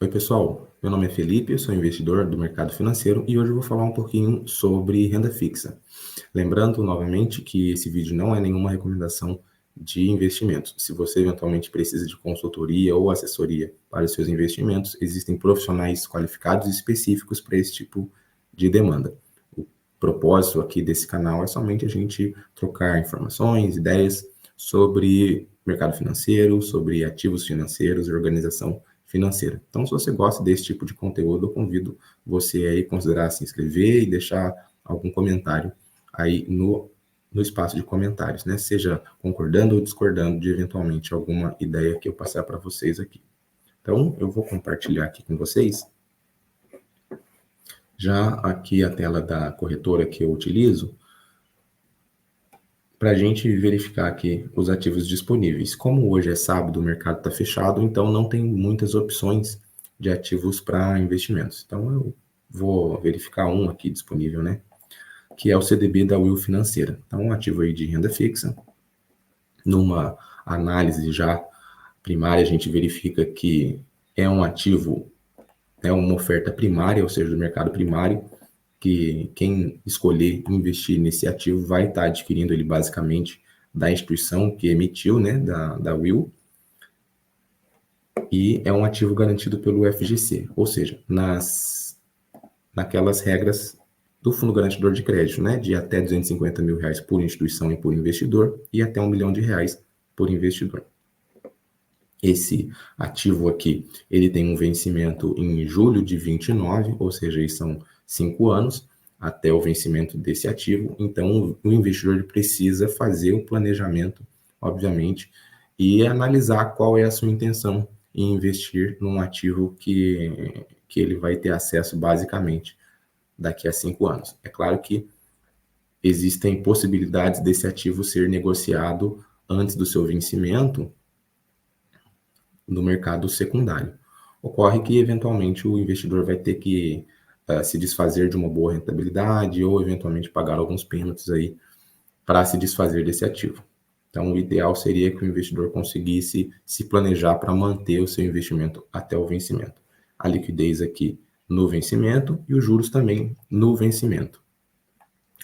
Oi, pessoal. Meu nome é Felipe, eu sou investidor do mercado financeiro e hoje eu vou falar um pouquinho sobre renda fixa. Lembrando novamente que esse vídeo não é nenhuma recomendação de investimentos. Se você eventualmente precisa de consultoria ou assessoria para os seus investimentos, existem profissionais qualificados e específicos para esse tipo de demanda. O propósito aqui desse canal é somente a gente trocar informações, ideias sobre mercado financeiro, sobre ativos financeiros e organização financeira. Então, se você gosta desse tipo de conteúdo, eu convido você aí a considerar se inscrever e deixar algum comentário aí no espaço de comentários, né? Seja concordando ou discordando de eventualmente alguma ideia que eu passar para vocês aqui. Então, eu vou compartilhar aqui com vocês já aqui a tela da corretora que eu utilizo para a gente verificar aqui os ativos disponíveis. Como hoje é sábado, o mercado está fechado, então não tem muitas opções de ativos para investimentos. Então eu vou verificar um aqui disponível, né? Que é o CDB da Will Financeira. Então, um ativo aí de renda fixa. Numa análise já primária, a gente verifica que é um ativo, é uma oferta primária, ou seja, do mercado primário, que quem escolher investir nesse ativo vai estar adquirindo ele basicamente da instituição que emitiu, né, da Will, e é um ativo garantido pelo FGC, ou seja, naquelas regras do Fundo Garantidor de Crédito, né, de até R$ 250 mil por instituição e por investidor, e até R$ 1 milhão por investidor. Esse ativo aqui, ele tem um vencimento em julho de 29, ou seja, aí são 5 anos até o vencimento desse ativo. Então, o investidor precisa fazer o planejamento, obviamente, e analisar qual é a sua intenção em investir num ativo que ele vai ter acesso basicamente daqui a 5 anos. É claro que existem possibilidades desse ativo ser negociado antes do seu vencimento no mercado secundário. Ocorre que, eventualmente, o investidor vai ter que se desfazer de uma boa rentabilidade ou, eventualmente, pagar alguns pênaltis aí para se desfazer desse ativo. Então, o ideal seria que o investidor conseguisse se planejar para manter o seu investimento até o vencimento. A liquidez aqui no vencimento e os juros também no vencimento.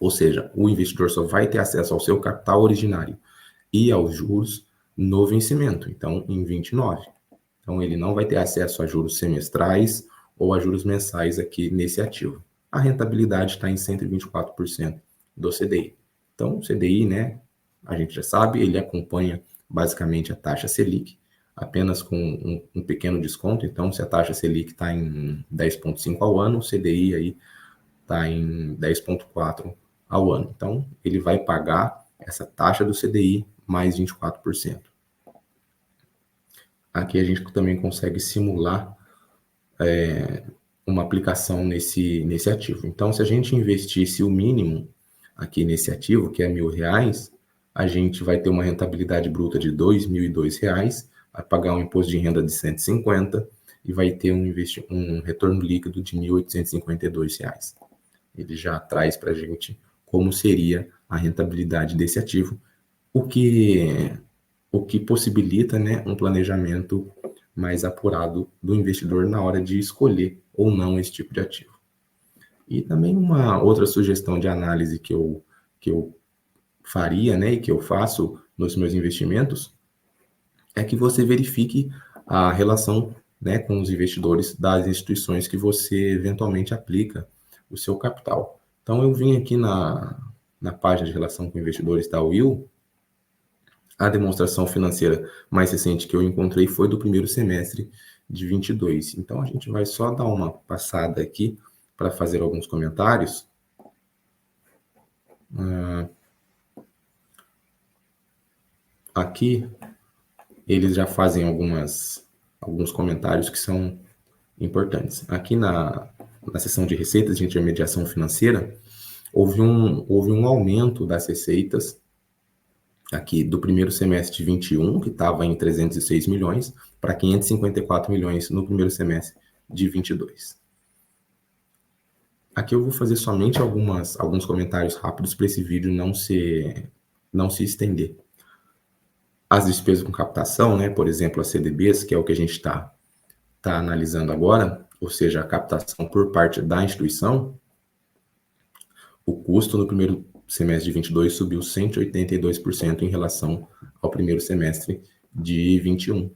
Ou seja, o investidor só vai ter acesso ao seu capital originário e aos juros no vencimento, então em 29. Então ele não vai ter acesso a juros semestrais ou a juros mensais aqui nesse ativo. A rentabilidade está em 124% do CDI. Então o CDI, né, a gente já sabe, ele acompanha basicamente a taxa Selic, apenas com um pequeno desconto. Então se a taxa Selic está em 10,5 ao ano, o CDI aí está em 10,4 ao ano. Então, ele vai pagar essa taxa do CDI mais 24%. Aqui a gente também consegue simular uma aplicação nesse ativo. Então, se a gente investisse o mínimo aqui nesse ativo, que é R$ 1.000, a gente vai ter uma rentabilidade bruta de R$ 2.002, vai pagar um imposto de renda de 150 e vai ter um retorno líquido de R$ 1.852. Ele já traz para a gente como seria a rentabilidade desse ativo, o que possibilita, né, um planejamento mais apurado do investidor na hora de escolher ou não esse tipo de ativo. E também uma outra sugestão de análise que eu faria, né, e que eu faço nos meus investimentos, é que você verifique a relação, né, com os investidores das instituições que você eventualmente aplica o seu capital. Então, eu vim aqui na página de relação com investidores da Will. A demonstração financeira mais recente que eu encontrei foi do primeiro semestre de 22. Então, a gente vai só dar uma passada aqui para fazer alguns comentários. Aqui, eles já fazem alguns comentários que são importantes. Aqui na seção de receitas de intermediação financeira, houve um aumento das receitas aqui do primeiro semestre de 21, que estava em 306 milhões, para 554 milhões no primeiro semestre de 22. Aqui eu vou fazer somente alguns comentários rápidos para esse vídeo não se estender. As despesas com captação, né, por exemplo, as CDBs, que é o que a gente está está analisando agora, ou seja, a captação por parte da instituição, o custo no primeiro semestre de 22 subiu 182% em relação ao primeiro semestre de 21.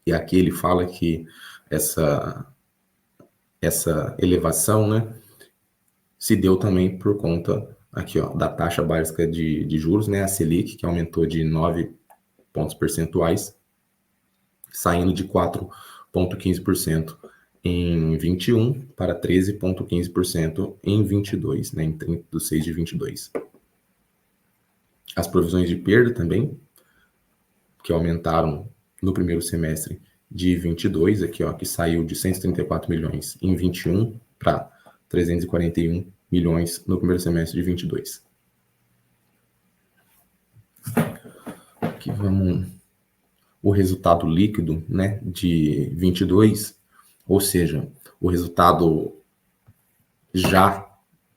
E aqui ele fala que essa elevação, né, se deu também por conta aqui, ó, da taxa básica de juros, né, a Selic, que aumentou de 9 pontos percentuais, saindo de 4,15% em 21 para 13,15% em 22, né, em 30 de 6 de 22. As provisões de perda também, que aumentaram no primeiro semestre de 22, aqui, ó, que saiu de 134 milhões em 21 para 341 milhões no primeiro semestre de 22. Aqui vamos o resultado líquido, né, de 22, ou seja, o resultado já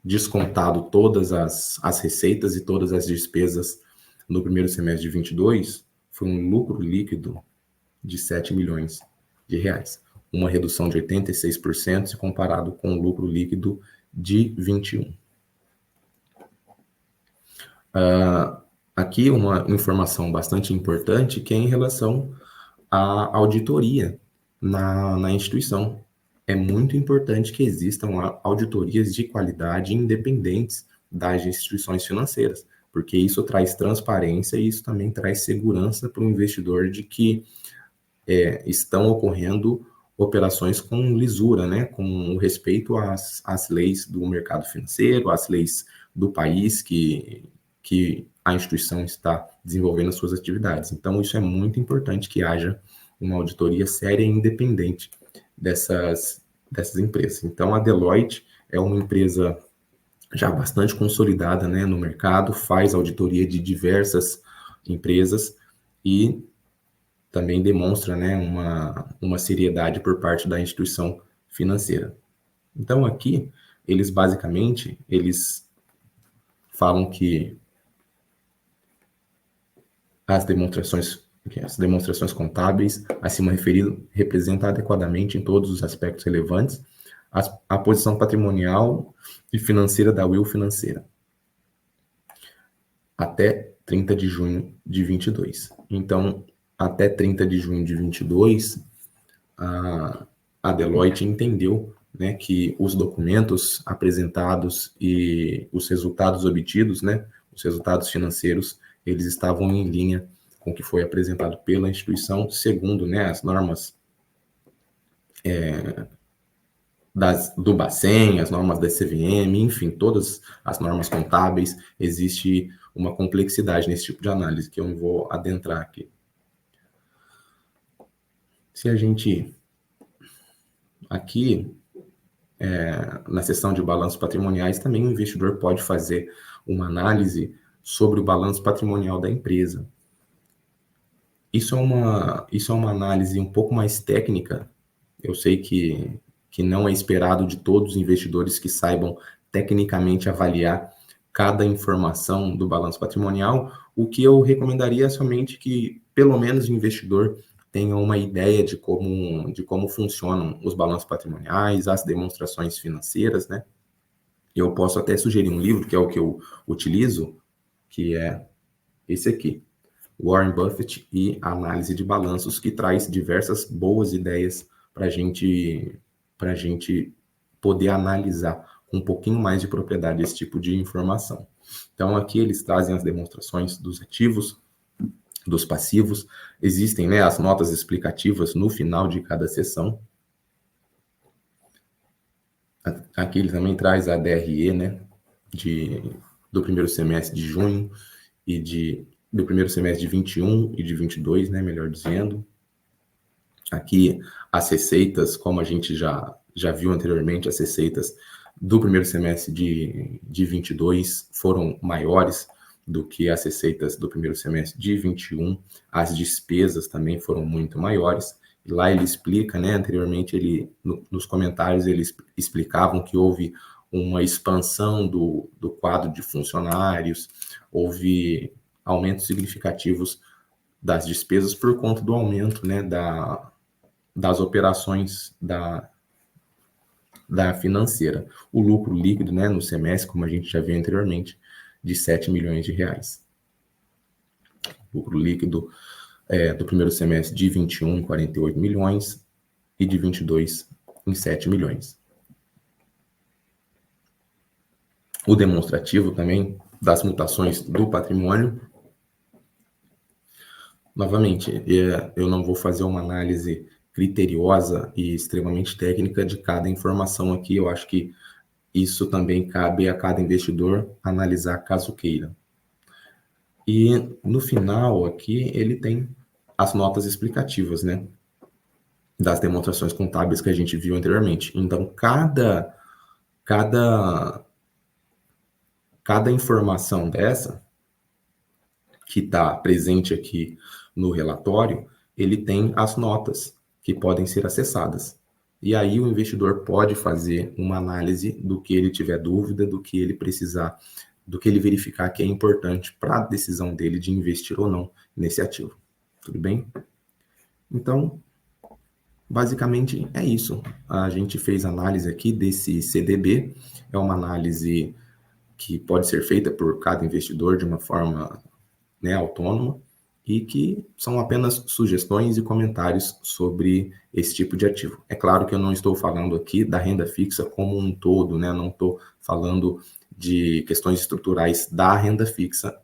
descontado todas as receitas e todas as despesas no primeiro semestre de 22, foi um lucro líquido de 7 milhões de reais, uma redução de 86% se comparado com o lucro líquido de 21. Aqui uma informação bastante importante que é em relação à auditoria na instituição. É muito importante que existam auditorias de qualidade independentes das instituições financeiras, porque isso traz transparência e isso também traz segurança para o investidor de que estão ocorrendo operações com lisura, né, com respeito às leis do mercado financeiro, às leis do país que a instituição está desenvolvendo as suas atividades. Então, isso é muito importante que haja uma auditoria séria e independente dessas empresas. Então, a Deloitte é uma empresa já bastante consolidada, né, no mercado, faz auditoria de diversas empresas e também demonstra, né, uma seriedade por parte da instituição financeira. Então, aqui, eles basicamente, eles falam que as demonstrações contábeis acima referido representam adequadamente em todos os aspectos relevantes a posição patrimonial e financeira da Will Financeira até 30 de junho de 22. Então, até 30 de junho de 22, a Deloitte entendeu, né, que os documentos apresentados e os resultados obtidos, né, os resultados financeiros, eles estavam em linha com o que foi apresentado pela instituição, segundo, né, as normas do Bacen, as normas da CVM, enfim, todas as normas contábeis. Existe uma complexidade nesse tipo de análise que eu não vou adentrar aqui. Se a gente aqui na seção de balanços patrimoniais, também o investidor pode fazer uma análise sobre o balanço patrimonial da empresa. Isso é uma análise um pouco mais técnica. Eu sei que não é esperado de todos os investidores que saibam tecnicamente avaliar cada informação do balanço patrimonial. O que eu recomendaria é somente que, pelo menos, o investidor tenha uma ideia de como funcionam os balanços patrimoniais, as demonstrações financeiras, né? Eu posso até sugerir um livro, que é o que eu utilizo, que é esse aqui, Warren Buffett e a Análise de Balanços, que traz diversas boas ideias para a gente poder analisar com um pouquinho mais de propriedade esse tipo de informação. Então, aqui eles trazem as demonstrações dos ativos, dos passivos, existem, né, as notas explicativas no final de cada sessão. Aqui ele também traz a DRE, né, do primeiro semestre de junho e do primeiro semestre de 21 e de 22, né, melhor dizendo. Aqui as receitas, como a gente já viu anteriormente, as receitas do primeiro semestre de 22 foram maiores do que as receitas do primeiro semestre de 21. As despesas também foram muito maiores. E lá ele explica, né, anteriormente, nos comentários, eles explicavam que houve uma expansão do quadro de funcionários, houve aumentos significativos das despesas por conta do aumento, né, das operações da financeira. O lucro líquido, né, no semestre, como a gente já viu anteriormente, de 7 milhões de reais. Lucro líquido do primeiro semestre de 21 em 48 milhões e de 22 em 7 milhões. O demonstrativo também das mutações do patrimônio. Novamente, eu não vou fazer uma análise criteriosa e extremamente técnica de cada informação aqui. Eu acho que isso também cabe a cada investidor analisar caso queira. E no final aqui ele tem as notas explicativas, né? Das demonstrações contábeis que a gente viu anteriormente. Então, cada informação dessa que está presente aqui no relatório, ele tem as notas que podem ser acessadas. E aí o investidor pode fazer uma análise do que ele tiver dúvida, do que ele precisar, do que ele verificar que é importante para a decisão dele de investir ou não nesse ativo. Tudo bem? Então, basicamente é isso. A gente fez análise aqui desse CDB. É uma análise que pode ser feita por cada investidor de uma forma, né, autônoma, e que são apenas sugestões e comentários sobre esse tipo de ativo. É claro que eu não estou falando aqui da renda fixa como um todo, né? Não estou falando de questões estruturais da renda fixa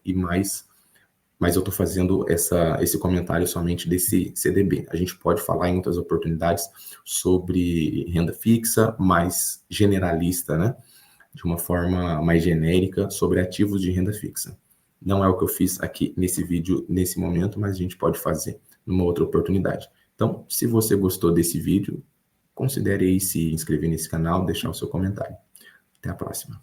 mas eu estou fazendo esse comentário somente desse CDB. A gente pode falar em outras oportunidades sobre renda fixa, mais generalista, né? De uma forma mais genérica sobre ativos de renda fixa. Não é o que eu fiz aqui nesse vídeo, nesse momento, mas a gente pode fazer numa outra oportunidade. Então, se você gostou desse vídeo, considere aí se inscrever nesse canal, deixar o seu comentário. Até a próxima.